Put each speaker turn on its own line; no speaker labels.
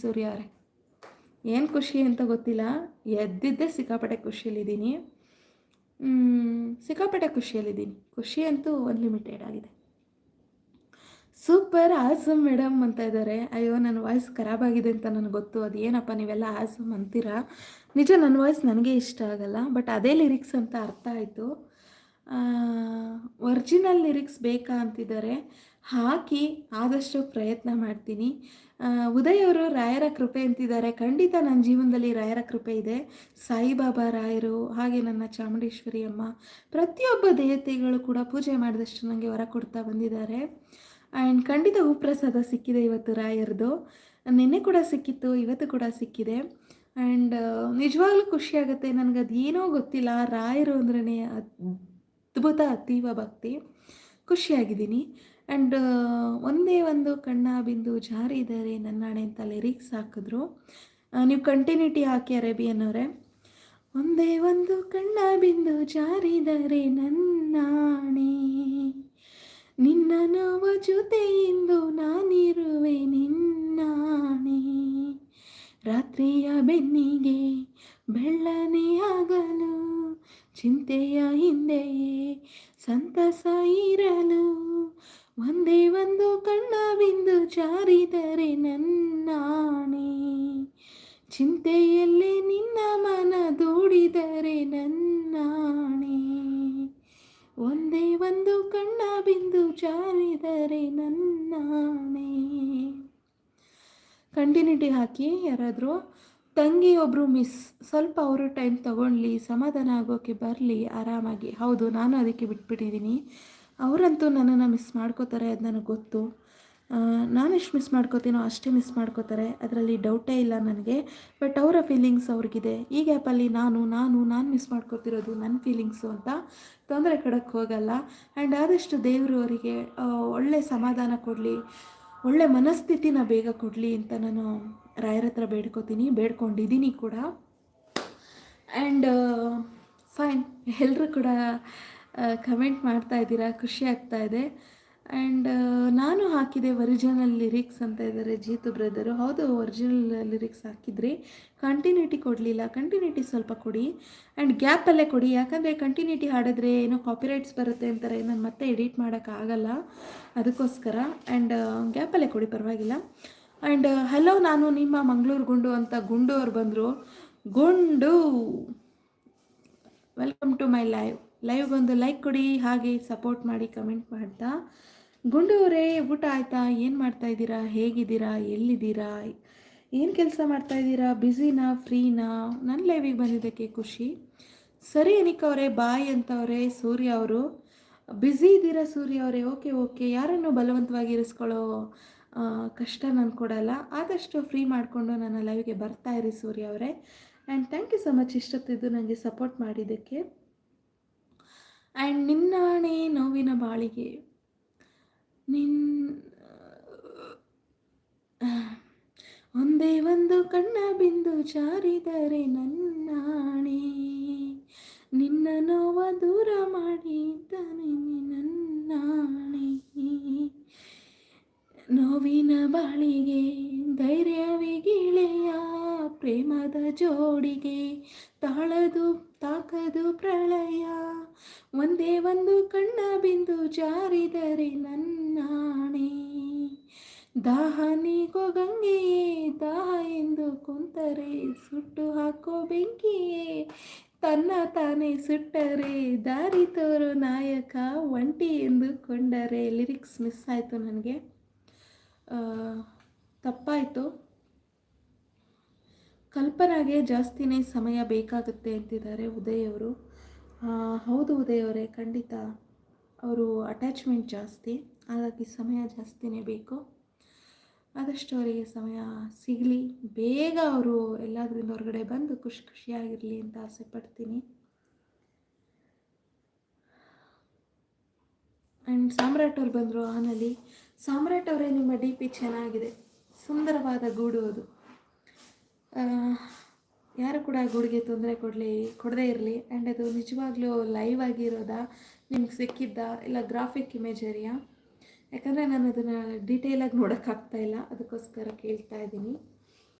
ಸೂರ್ಯ ಅವರೇ, ಏನು ಖುಷಿ ಅಂತ ಗೊತ್ತಿಲ್ಲ. ಎದ್ದಿದ್ದೇ ಸಿಕ್ಕಾಪಟ್ಟೆ ಖುಷಿಯಲ್ಲಿದ್ದೀನಿ. ಸಿಕ್ಕಾಪಟ್ಟೆ ಖುಷಿಯಲ್ಲಿದ್ದೀನಿ. ಖುಷಿ ಅಂತೂ ಅನ್ಲಿಮಿಟೆಡ್ ಆಗಿದೆ. ಸೂಪರ್ ಆಸಮ್ ಮೇಡಮ್ ಅಂತ ಇದ್ದಾರೆ. ಅಯ್ಯೋ, ನನ್ನ ವಾಯ್ಸ್ ಖರಾಬ್ ಆಗಿದೆ ಅಂತ ನನಗೆ ಗೊತ್ತು. ಅದು ಏನಪ್ಪ ನೀವೆಲ್ಲ ಆಸಮ್ ಅಂತೀರಾ. ನಿಜ, ನನ್ನ ವಾಯ್ಸ್ ನನಗೆ ಇಷ್ಟ ಆಗಲ್ಲ. ಬಟ್ ಅದೇ ಲಿರಿಕ್ಸ್ ಅಂತ ಅರ್ಥ ಆಯಿತು. ಒರಿಜಿನಲ್ ಲಿರಿಕ್ಸ್ ಬೇಕಾ ಅಂತಿದ್ದಾರೆ. ಹಾಕಿ ಆದಷ್ಟು ಪ್ರಯತ್ನ ಮಾಡ್ತೀನಿ. ಉದಯ್ ಅವರು ರಾಯರ ಕೃಪೆ ಅಂತಿದ್ದಾರೆ. ಖಂಡಿತ ನನ್ನ ಜೀವನದಲ್ಲಿ ರಾಯರ ಕೃಪೆ ಇದೆ. ಸಾಯಿಬಾಬಾ ರಾಯರು, ಹಾಗೆ ನನ್ನ ಚಾಮುಂಡೇಶ್ವರಿ ಅಮ್ಮ, ಪ್ರತಿಯೊಬ್ಬ ದೇವತೆಗಳು ಕೂಡ ಪೂಜೆ ಮಾಡಿದಷ್ಟು ನನಗೆ ವರ ಕೊಡ್ತಾ ಬಂದಿದ್ದಾರೆ. ಆ್ಯಂಡ್ ಖಂಡಿತ ಹೂಪ್ರಸಾದ ಸಿಕ್ಕಿದೆ ಇವತ್ತು ರಾಯರದು. ನಿನ್ನೆ ಕೂಡ ಸಿಕ್ಕಿತ್ತು, ಇವತ್ತು ಕೂಡ ಸಿಕ್ಕಿದೆ. ಆ್ಯಂಡ್ ನಿಜವಾಗ್ಲೂ ಖುಷಿಯಾಗುತ್ತೆ. ನನಗದು ಏನೋ ಗೊತ್ತಿಲ್ಲ, ರಾಯರು ಅಂದ್ರೇ ಅದ್ಭುತ, ಅತೀವ ಭಕ್ತಿ. ಖುಷಿಯಾಗಿದ್ದೀನಿ. ಆ್ಯಂಡ್ ಒಂದೇ ಒಂದು ಕಣ್ಣ ಬಿಂದು ಜಾರಿದರೆ ನನ್ನಾಣೆ ಅಂತ ಲಿರಿಕ್ಸ್ ಹಾಕಿದ್ರು. ನೀವು ಕಂಟಿನ್ಯೂಟಿ ಹಾಕಿ ಅರೇಬಿಯನ್ ಅವರೇ. ಒಂದೇ ಒಂದು ಕಣ್ಣ ಬಿಂದು ಜಾರಿದರೆ ನನ್ನಾಣೆ, ನಿನ್ನ ನೋವ ಜೊತೆಯಿಂದ ನಾನಿರುವೆ ನಿನ್ನಾಣೆ, ರಾತ್ರಿಯ ಬೆನ್ನಿಗೆ ಬೆಳ್ಳನೆ ಆಗಲು, ಚಿಂತೆಯ ಹಿಂದೆಯೇ ಸಂತಸ ಇರಲು, ಒಂದೇ ಒಂದು ಕಣ್ಣ ಬಿಂದು ಜಾರಿದರೆ ನನ್ನಾಣೆ, ಚಿಂತೆಯಲ್ಲೇ ನಿನ್ನ ಮನ ದೂಡಿದರೆ ನನ್ನಾಣೆ, ಒಂದೇ ಒಂದು ಕಣ್ಣ ಬಿಂದು ಜಾರಿದರೆ ನನ್ನಾಣೆ. ಕಂಟಿನ್ಯೂಟಿ ಹಾಕಿ ಯಾರಾದರೂ. ತಂಗಿ ಒಬ್ಬರು ಮಿಸ್, ಸ್ವಲ್ಪ ಅವರು ಟೈಮ್ ತೊಗೊಳ್ಲಿ, ಸಮಾಧಾನ ಆಗೋಕ್ಕೆ ಬರಲಿ ಆರಾಮಾಗಿ. ಹೌದು, ನಾನು ಅದಕ್ಕೆ ಬಿಟ್ಬಿಟ್ಟಿದ್ದೀನಿ. ಅವರಂತೂ ನನ್ನನ್ನು ಮಿಸ್ ಮಾಡ್ಕೋತಾರೆ, ಅದು ನನಗೆ ಗೊತ್ತು. ನಾನು ಎಷ್ಟು ಮಿಸ್ ಮಾಡ್ಕೋತೀನೋ ಅಷ್ಟೇ ಮಿಸ್ ಮಾಡ್ಕೋತಾರೆ, ಅದರಲ್ಲಿ ಡೌಟೇ ಇಲ್ಲ ನನಗೆ. ಬಟ್ ಅವರ ಫೀಲಿಂಗ್ಸ್ ಅವ್ರಿಗಿದೆ. ಈ ಗ್ಯಾಪಲ್ಲಿ ನಾನು ಮಿಸ್ ಮಾಡ್ಕೋತಿರೋದು ನನ್ನ ಫೀಲಿಂಗ್ಸು ಅಂತ ತೊಂದರೆ ಕೊಡೋಕ್ಕೆ ಹೋಗಲ್ಲ. ಆ್ಯಂಡ್ ಆದಷ್ಟು ದೇವರು ಅವರಿಗೆ ಒಳ್ಳೆ ಸಮಾಧಾನ ಕೊಡಲಿ, ಒಳ್ಳೆ ಮನಸ್ಥಿತಿನ ಬೇಗ ಕೊಡಲಿ ಅಂತ ನಾನು ರಾಯರ ಹತ್ರ ಬೇಡ್ಕೊಂಡಿದ್ದೀನಿ ಕೂಡ. ಆ್ಯಂಡ್ ಫೈನ್, ಎಲ್ಲರೂ ಕೂಡ ಕಮೆಂಟ್ ಮಾಡ್ತಾ ಇದ್ದೀರಾ, ಖುಷಿ ಆಗ್ತಾ ಇದೆ. ಆ್ಯಂಡ್ ನಾನು ಹಾಕಿದೆ ಒರಿಜಿನಲ್ ಲಿರಿಕ್ಸ್ ಅಂತ ಇದ್ದಾರೆ ಜೀತು ಬ್ರದರು. ಹೌದು, ಒರಿಜಿನಲ್ ಲಿರಿಕ್ಸ್ ಹಾಕಿದ್ರಿ. ಕಂಟಿನ್ಯೂಟಿ ಕೊಡಲಿಲ್ಲ, ಕಂಟಿನ್ಯೂಟಿ ಸ್ವಲ್ಪ ಕೊಡಿ. ಆ್ಯಂಡ್ ಗ್ಯಾಪಲ್ಲೇ ಕೊಡಿ, ಯಾಕಂದರೆ ಕಂಟಿನ್ಯೂಟಿ ಹಾಡಿದ್ರೆ ಏನೋ ಕಾಪಿರೈಟ್ಸ್ ಬರುತ್ತೆ ಅಂತಾರೆ, ನಾನು ಮತ್ತೆ ಎಡಿಟ್ ಮಾಡೋಕ್ಕಾಗಲ್ಲ, ಅದಕ್ಕೋಸ್ಕರ. ಆ್ಯಂಡ್ ಗ್ಯಾಪಲ್ಲೇ ಕೊಡಿ, ಪರವಾಗಿಲ್ಲ. ಆ್ಯಂಡ್ ಹಲೋ, ನಾನು ನಿಮ್ಮ ಮಂಗಳೂರು ಗುಂಡು ಅಂತ ಗುಂಡು ಅವ್ರು ಬಂದರು. ಗುಂಡು, ವೆಲ್ಕಮ್ ಟು ಮೈ ಲೈವ್ಗೊಂದು ಲೈಕ್ ಕೊಡಿ, ಹಾಗೆ ಸಪೋರ್ಟ್ ಮಾಡಿ ಕಮೆಂಟ್ ಮಾಡ್ತಾ. ಗುಂಡು ಅವರೇ, ಊಟ ಆಯಿತಾ? ಏನು ಮಾಡ್ತಾಯಿದ್ದೀರಾ? ಹೇಗಿದ್ದೀರಾ? ಎಲ್ಲಿದ್ದೀರಾ? ಏನು ಕೆಲಸ ಮಾಡ್ತಾಯಿದ್ದೀರಾ? ಬ್ಯುಸಿನಾ, ಫ್ರೀನಾ? ನನ್ನ ಲೈವಿಗೆ ಬಂದಿದ್ದಕ್ಕೆ ಖುಷಿ. ಸರಿ ಅನಿಕಾ ಅವರೇ, ಬಾಯ್ ಅಂತವ್ರೆ ಸೂರ್ಯ ಅವರು. ಬ್ಯುಸಿ ಇದ್ದೀರಾ ಸೂರ್ಯ ಅವರೇ? ಓಕೆ. ಯಾರನ್ನು ಬಲವಂತವಾಗಿ ಇರಿಸ್ಕೊಳ್ಳೋ ಕಷ್ಟ ನಾನು ಕೊಡಲ್ಲ. ಆದಷ್ಟು ಫ್ರೀ ಮಾಡಿಕೊಂಡು ನನ್ನ ಲೈವ್ಗೆ ಬರ್ತಾ ಇರಿ ಸೂರ್ಯ ಅವರೇ. And thank you so much ಇಷ್ಟೊತ್ತಿದ್ದು ನನಗೆ ಸಪೋರ್ಟ್ ಮಾಡಿದ್ದಕ್ಕೆ. ಆ್ಯಂಡ್ ನಿನ್ನಾಣೆ ನೋವಿನ ಬಾಳಿಗೆ ಒಂದೇ ಒಂದು ಕಣ್ಣ ಬಿಂದು ಜಾರಿದರೆ ನನ್ನಾಣೆ, ನಿನ್ನ ನೋವ ದೂರ ಮಾಡಿದ್ದಾನೆ ನನ್ನಾಣೆ, ನೋವಿನ ಬಾಳಿಗೆ ಧೈರ್ಯವೇ ಗೆಳೆಯ, ಪ್ರೇಮದ ಜೋಡಿಗೆ ತಾಕದು ಪ್ರಳಯ, ಒಂದೇ ಒಂದು ಕಣ್ಣ ಬಿಂದು ಜಾರಿದರೆ ನನ್ನಾಣೆ, ದಾಹ ನೀಗೋ ಗಂಗೆಯೇ, ದಾಹ ಎಂದು ಕುಂತರೆ ಸುಟ್ಟು ಹಾಕೋ ಬೆಂಕಿಯೇ, ತನ್ನ ತಾನೇ ಸುಟ್ಟರೆ ದಾರಿ ತೋರು ನಾಯಕ, ಒಂಟಿ ಎಂದುಕೊಂಡರೆ. ಲಿರಿಕ್ಸ್ ಮಿಸ್ ಆಯಿತು ನನಗೆ, ತಪ್ಪಾಯಿತು. ಕಲ್ಪನಾಗೆ ಜಾಸ್ತಿನೇ ಸಮಯ ಬೇಕಾಗುತ್ತೆ ಅಂತಿದ್ದಾರೆ ಉದಯ್ ಅವರು. ಹೌದು ಉದಯ್ ಅವರೇ, ಖಂಡಿತ ಅವರು ಅಟ್ಯಾಚ್ಮೆಂಟ್ ಜಾಸ್ತಿ, ಹಾಗಾಗಿ ಸಮಯ ಜಾಸ್ತಿನೇ ಬೇಕು. ಆದಷ್ಟು ಅವರಿಗೆ ಸಮಯ ಸಿಗಲಿ, ಬೇಗ ಅವರು ಎಲ್ಲದರಿಂದ ಹೊರಗಡೆ ಬಂದು ಖುಷಿಯಾಗಿರಲಿ ಅಂತ ಆಸೆ ಪಡ್ತೀನಿ. ಆ್ಯಂಡ್ ಸಾಮ್ರಾಟ್ ಅವ್ರು ಬಂದರು ಆನಲ್ಲಿ. ಸಾಮ್ರಾಟ್ ಅವರೇ, ನಿಮ್ಮ ಡಿ ಪಿ ಚೆನ್ನಾಗಿದೆ, ಸುಂದರವಾದ ಗೂಡು ಅದು. ಯಾರು ಕೂಡ ಗೂಡಿಗೆ ತೊಂದರೆ ಕೊಡದೇ ಇರಲಿ. ಆ್ಯಂಡ್ ಅದು ನಿಜವಾಗ್ಲೂ ಲೈವ್ ಆಗಿರೋದಾ, ನಿಮ್ಗೆ ಸಿಕ್ಕಿದ್ದ, ಇಲ್ಲ ಗ್ರಾಫಿಕ್ ಇಮೇಜರಿಯಾ? ಯಾಕಂದರೆ ನಾನು ಅದನ್ನು ಡೀಟೇಲಾಗಿ ನೋಡೋಕ್ಕಾಗ್ತಾಯಿಲ್ಲ, ಅದಕ್ಕೋಸ್ಕರ ಕೇಳ್ತಾ ಇದ್ದೀನಿ.